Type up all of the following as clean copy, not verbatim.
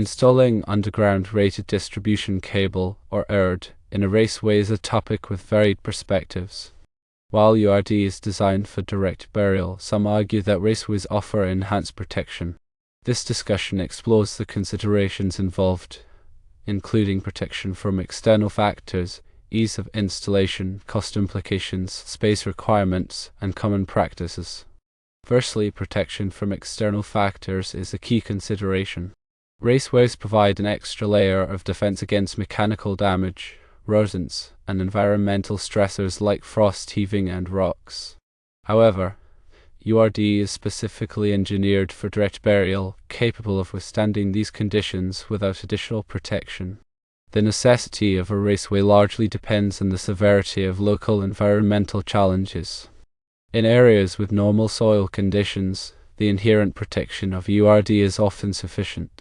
Installing underground rated distribution cable, or URD, in a raceway is a topic with varied perspectives. While URD is designed for direct burial, some argue that raceways offer enhanced protection. This discussion explores the considerations involved, including protection from external factors, ease of installation, cost implications, space requirements, and common practices. Firstly, protection from external factors is a key consideration. Raceways provide an extra layer of defense against mechanical damage, rodents, and environmental stressors like frost heaving and rocks. However, URD is specifically engineered for direct burial, capable of withstanding these conditions without additional protection. The necessity of a raceway largely depends on the severity of local environmental challenges. In areas with normal soil conditions, the inherent protection of URD is often sufficient.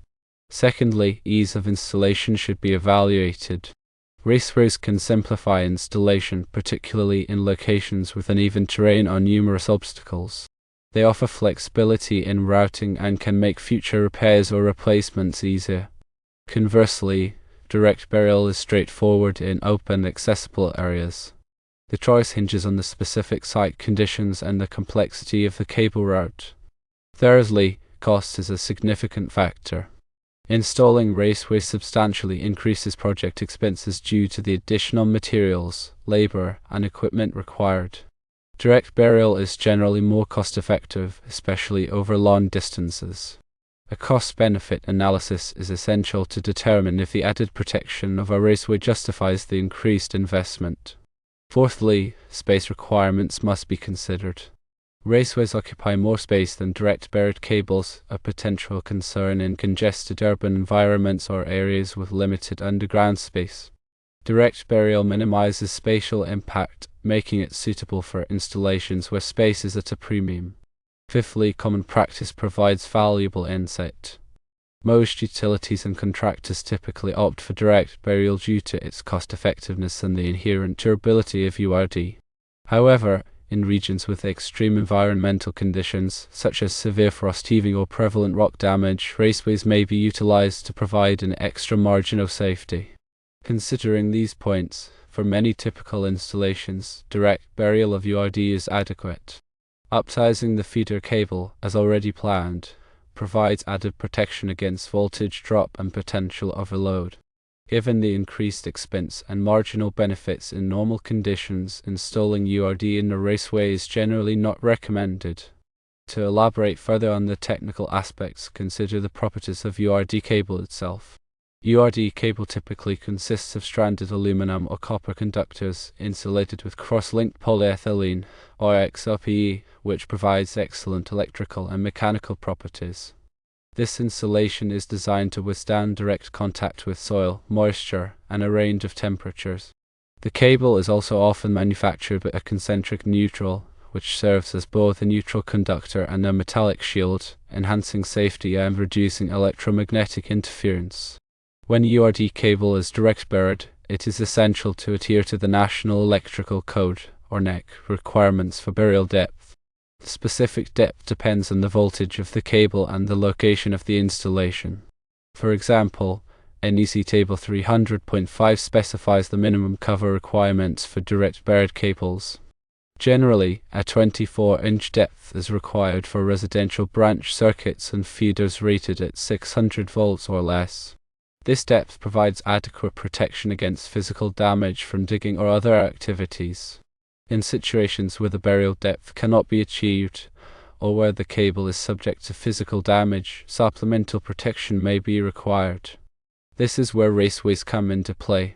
Secondly, ease of installation should be evaluated. Raceways can simplify installation, particularly in locations with uneven terrain or numerous obstacles. They offer flexibility in routing and can make future repairs or replacements easier. Conversely, direct burial is straightforward in open, accessible areas. The choice hinges on the specific site conditions and the complexity of the cable route. Thirdly, cost is a significant factor. Installing raceways substantially increases project expenses due to the additional materials, labor, and equipment required. Direct burial is generally more cost-effective, especially over long distances. A cost-benefit analysis is essential to determine if the added protection of a raceway justifies the increased investment. Fourthly, space requirements must be considered. Raceways occupy more space than direct buried cables, a potential concern in congested urban environments or areas with limited underground space. Direct burial minimizes spatial impact, making it suitable for installations where space is at a premium. Fifthly, common practice provides valuable insight. Most utilities and contractors typically opt for direct burial due to its cost-effectiveness and the inherent durability of URD. However, in regions with extreme environmental conditions, such as severe frost heaving or prevalent rock damage, raceways may be utilized to provide an extra margin of safety. Considering these points, for many typical installations, direct burial of URD is adequate. Upsizing the feeder cable, as already planned, provides added protection against voltage drop and potential overload. Given the increased expense and marginal benefits in normal conditions, installing URD in a raceway is generally not recommended. To elaborate further on the technical aspects, consider the properties of URD cable itself. URD cable typically consists of stranded aluminum or copper conductors insulated with cross-linked polyethylene, or XLPE, which provides excellent electrical and mechanical properties. This insulation is designed to withstand direct contact with soil, moisture, and a range of temperatures. The cable is also often manufactured with a concentric neutral, which serves as both a neutral conductor and a metallic shield, enhancing safety and reducing electromagnetic interference. When URD cable is direct buried, it is essential to adhere to the National Electrical Code, or NEC, requirements for burial depth. The specific depth depends on the voltage of the cable and the location of the installation. For example, NEC Table 300.5 specifies the minimum cover requirements for direct buried cables. Generally, a 24-inch depth is required for residential branch circuits and feeders rated at 600 volts or less. This depth provides adequate protection against physical damage from digging or other activities. In situations where the burial depth cannot be achieved, or where the cable is subject to physical damage, supplemental protection may be required. This is where raceways come into play.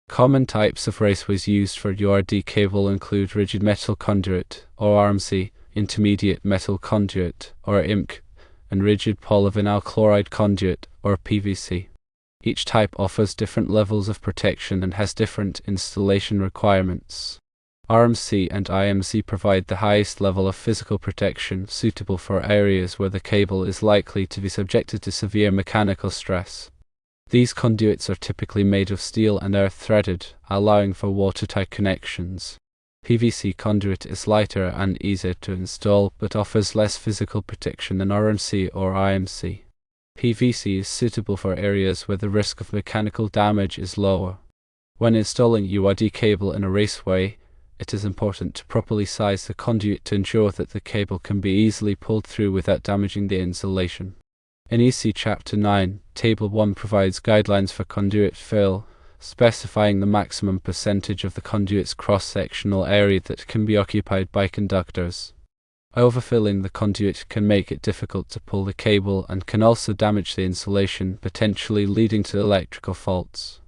Common types of raceways used for URD cable include rigid metal conduit, or RMC, intermediate metal conduit, or IMC, and rigid polyvinyl chloride conduit, or PVC. Each type offers different levels of protection and has different installation requirements. RMC and IMC provide the highest level of physical protection suitable for areas where the cable is likely to be subjected to severe mechanical stress. These conduits are typically made of steel and are threaded, allowing for watertight connections. PVC conduit is lighter and easier to install but offers less physical protection than RMC or IMC. PVC is suitable for areas where the risk of mechanical damage is lower. When installing URD cable in a raceway, it is important to properly size the conduit to ensure that the cable can be easily pulled through without damaging the insulation. In EC Chapter 9, Table 1 provides guidelines for conduit fill, specifying the maximum percentage of the conduit's cross-sectional area that can be occupied by conductors. Overfilling the conduit can make it difficult to pull the cable and can also damage the insulation, potentially leading to electrical faults.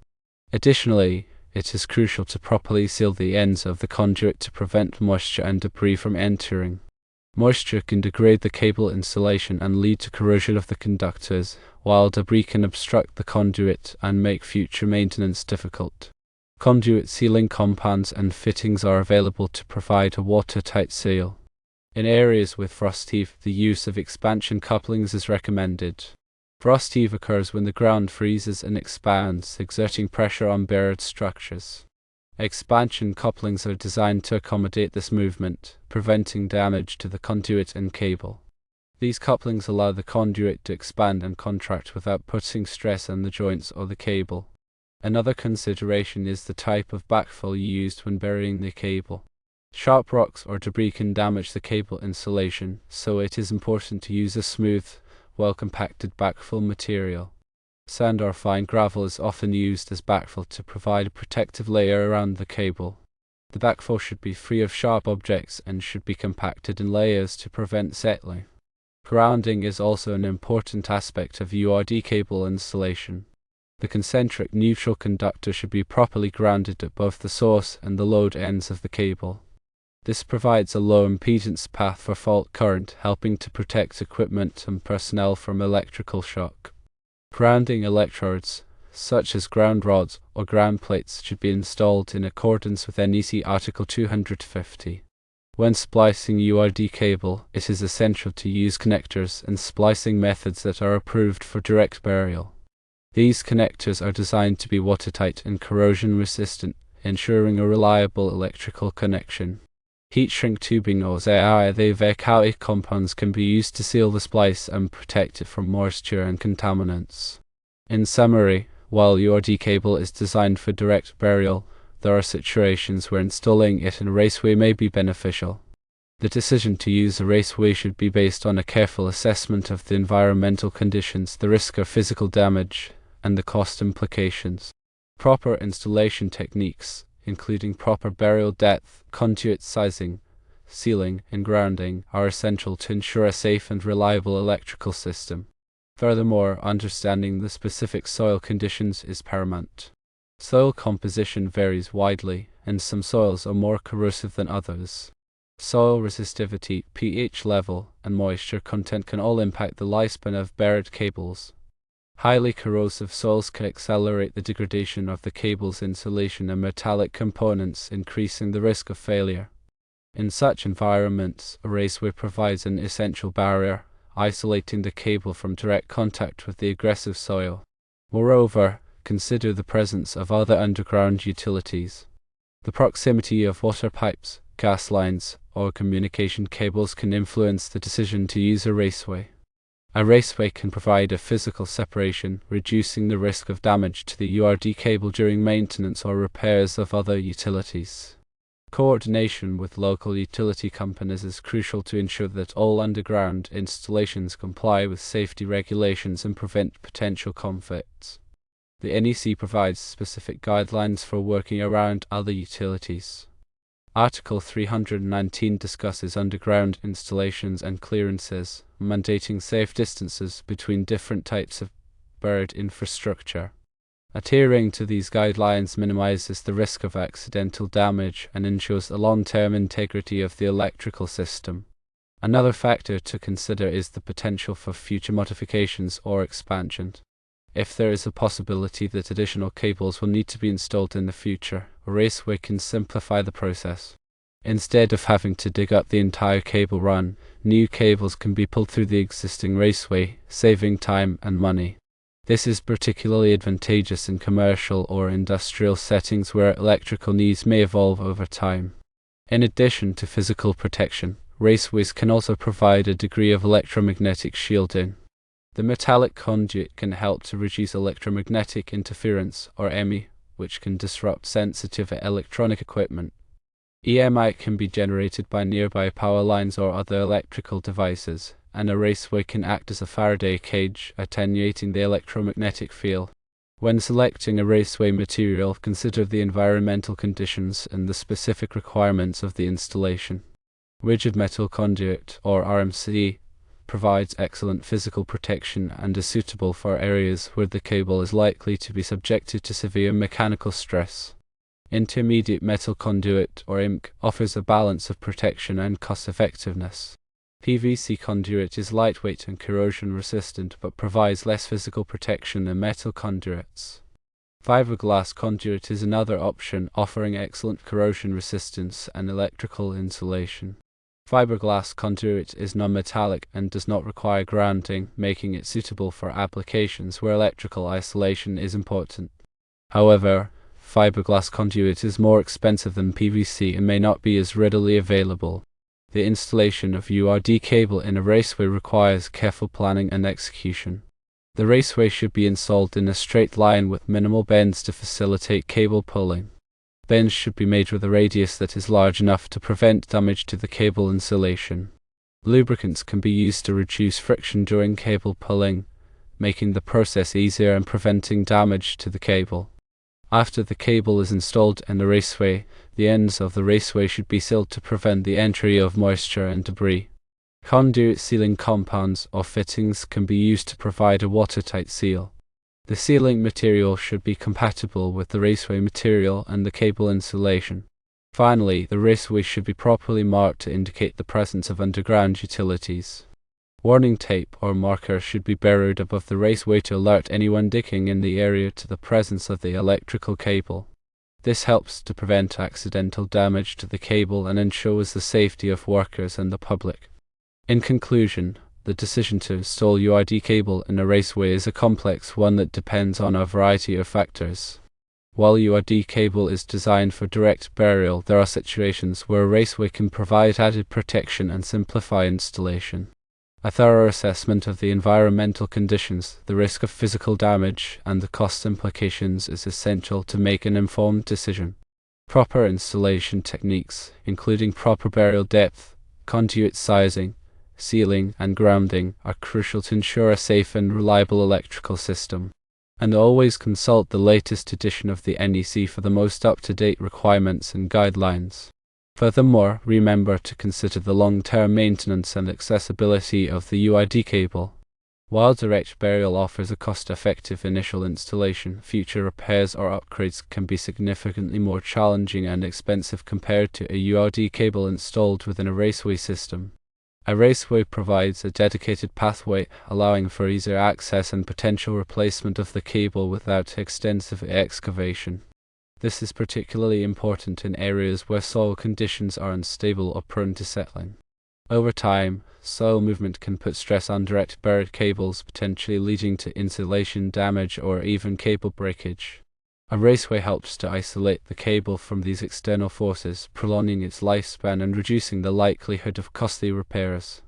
Additionally, it is crucial to properly seal the ends of the conduit to prevent moisture and debris from entering. Moisture can degrade the cable insulation and lead to corrosion of the conductors, while debris can obstruct the conduit and make future maintenance difficult. Conduit sealing compounds and fittings are available to provide a watertight seal. In areas with frost heave, the use of expansion couplings is recommended. Frost heave occurs when the ground freezes and expands, exerting pressure on buried structures. Expansion couplings are designed to accommodate this movement, preventing damage to the conduit and cable. These couplings allow the conduit to expand and contract without putting stress on the joints or the cable. Another consideration is the type of backfill used when burying the cable. Sharp rocks or debris can damage the cable insulation, so it is important to use a smooth, well-compacted backfill material. Sand or fine gravel is often used as backfill to provide a protective layer around the cable. The backfill should be free of sharp objects and should be compacted in layers to prevent settling. Grounding is also an important aspect of URD cable installation. The concentric neutral conductor should be properly grounded at both the source and the load ends of the cable. This provides a low impedance path for fault current, helping to protect equipment and personnel from electrical shock. Grounding electrodes, such as ground rods or ground plates, should be installed in accordance with NEC Article 250. When splicing URD cable, it is essential to use connectors and splicing methods that are approved for direct burial. These connectors are designed to be watertight and corrosion resistant, ensuring a reliable electrical connection. Heat shrink tubing or ZAV compounds can be used to seal the splice and protect it from moisture and contaminants. In summary, while URD cable is designed for direct burial, there are situations where installing it in a raceway may be beneficial. The decision to use a raceway should be based on a careful assessment of the environmental conditions, the risk of physical damage, and the cost implications. Proper installation techniques, including proper burial depth, conduit sizing, sealing, and grounding, are essential to ensure a safe and reliable electrical system. Furthermore, understanding the specific soil conditions is paramount. Soil composition varies widely, and some soils are more corrosive than others. Soil resistivity, pH level, and moisture content can all impact the lifespan of buried cables. Highly corrosive soils can accelerate the degradation of the cable's insulation and metallic components, increasing the risk of failure. In such environments, a raceway provides an essential barrier, isolating the cable from direct contact with the aggressive soil. Moreover, consider the presence of other underground utilities. The proximity of water pipes, gas lines, or communication cables can influence the decision to use a raceway. A raceway can provide a physical separation, reducing the risk of damage to the URD cable during maintenance or repairs of other utilities. Coordination with local utility companies is crucial to ensure that all underground installations comply with safety regulations and prevent potential conflicts. The NEC provides specific guidelines for working around other utilities. Article 319 discusses underground installations and clearances, mandating safe distances between different types of buried infrastructure. Adhering to these guidelines minimizes the risk of accidental damage and ensures the long-term integrity of the electrical system. Another factor to consider is the potential for future modifications or expansion. If there is a possibility that additional cables will need to be installed in the future, a raceway can simplify the process. Instead of having to dig up the entire cable run, new cables can be pulled through the existing raceway, saving time and money. This is particularly advantageous in commercial or industrial settings where electrical needs may evolve over time. In addition to physical protection, raceways can also provide a degree of electromagnetic shielding. The metallic conduit can help to reduce electromagnetic interference, or EMI, which can disrupt sensitive electronic equipment. EMI can be generated by nearby power lines or other electrical devices, and a raceway can act as a Faraday cage, attenuating the electromagnetic field. When selecting a raceway material, consider the environmental conditions and the specific requirements of the installation. Rigid metal conduit, or RMC, provides excellent physical protection and is suitable for areas where the cable is likely to be subjected to severe mechanical stress. Intermediate metal conduit, or IMC, offers a balance of protection and cost-effectiveness. PVC conduit is lightweight and corrosion-resistant but provides less physical protection than metal conduits. Fiberglass conduit is another option, offering excellent corrosion resistance and electrical insulation. Fiberglass conduit is non-metallic and does not require grounding, making it suitable for applications where electrical isolation is important. However, fiberglass conduit is more expensive than PVC and may not be as readily available. The installation of URD cable in a raceway requires careful planning and execution. The raceway should be installed in a straight line with minimal bends to facilitate cable pulling. Bends should be made with a radius that is large enough to prevent damage to the cable insulation. Lubricants can be used to reduce friction during cable pulling, making the process easier and preventing damage to the cable. After the cable is installed in the raceway, the ends of the raceway should be sealed to prevent the entry of moisture and debris. Conduit sealing compounds or fittings can be used to provide a watertight seal. The sealing material should be compatible with the raceway material and the cable insulation. Finally, the raceway should be properly marked to indicate the presence of underground utilities. Warning tape or marker should be buried above the raceway to alert anyone digging in the area to the presence of the electrical cable. This helps to prevent accidental damage to the cable and ensures the safety of workers and the public. In conclusion, the decision to install URD cable in a raceway is a complex one that depends on a variety of factors. While URD cable is designed for direct burial, there are situations where a raceway can provide added protection and simplify installation. A thorough assessment of the environmental conditions, the risk of physical damage, and the cost implications is essential to make an informed decision. Proper installation techniques, including proper burial depth, conduit sizing, sealing, and grounding, are crucial to ensure a safe and reliable electrical system. And always consult the latest edition of the NEC for the most up-to-date requirements and guidelines. Furthermore, remember to consider the long-term maintenance and accessibility of the URD cable. While direct burial offers a cost-effective initial installation, future repairs or upgrades can be significantly more challenging and expensive compared to a URD cable installed within a raceway system. A raceway provides a dedicated pathway, allowing for easier access and potential replacement of the cable without extensive excavation. This is particularly important in areas where soil conditions are unstable or prone to settling. Over time, soil movement can put stress on direct buried cables, potentially leading to insulation damage or even cable breakage. A raceway helps to isolate the cable from these external forces, prolonging its lifespan and reducing the likelihood of costly repairs.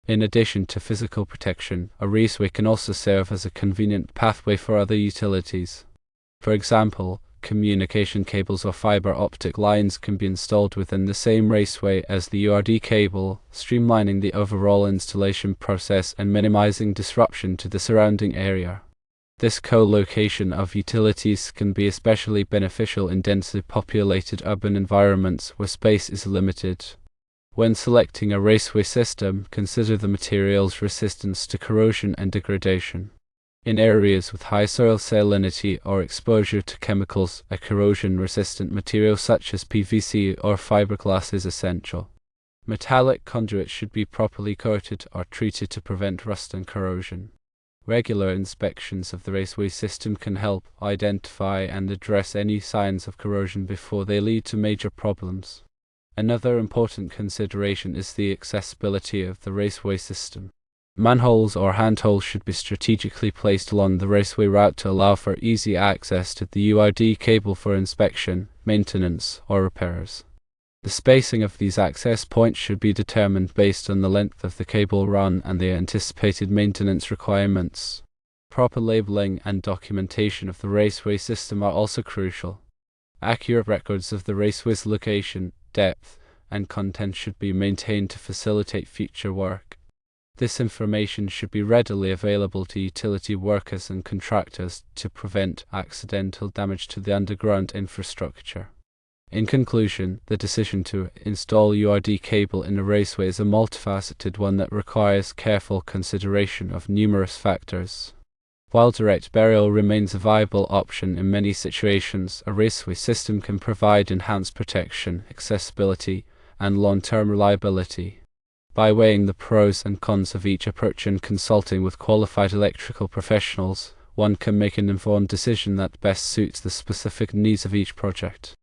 In addition to physical protection, a raceway can also serve as a convenient pathway for other utilities. For example, communication cables or fiber optic lines can be installed within the same raceway as the URD cable, streamlining the overall installation process and minimizing disruption to the surrounding area. This co-location of utilities can be especially beneficial in densely populated urban environments where space is limited. When selecting a raceway system, consider the material's resistance to corrosion and degradation. In areas with high soil salinity or exposure to chemicals, a corrosion-resistant material such as PVC or fiberglass is essential. Metallic conduits should be properly coated or treated to prevent rust and corrosion. Regular inspections of the raceway system can help identify and address any signs of corrosion before they lead to major problems. Another important consideration is the accessibility of the raceway system. Manholes or handholds should be strategically placed along the raceway route to allow for easy access to the URD cable for inspection, maintenance, or repairs. The spacing of these access points should be determined based on the length of the cable run and the anticipated maintenance requirements. Proper labeling and documentation of the raceway system are also crucial. Accurate records of the raceway's location, depth, and content should be maintained to facilitate future work. This information should be readily available to utility workers and contractors to prevent accidental damage to the underground infrastructure. In conclusion, the decision to install URD cable in a raceway is a multifaceted one that requires careful consideration of numerous factors. While direct burial remains a viable option in many situations, a raceway system can provide enhanced protection, accessibility, and long-term reliability. By weighing the pros and cons of each approach and consulting with qualified electrical professionals, one can make an informed decision that best suits the specific needs of each project.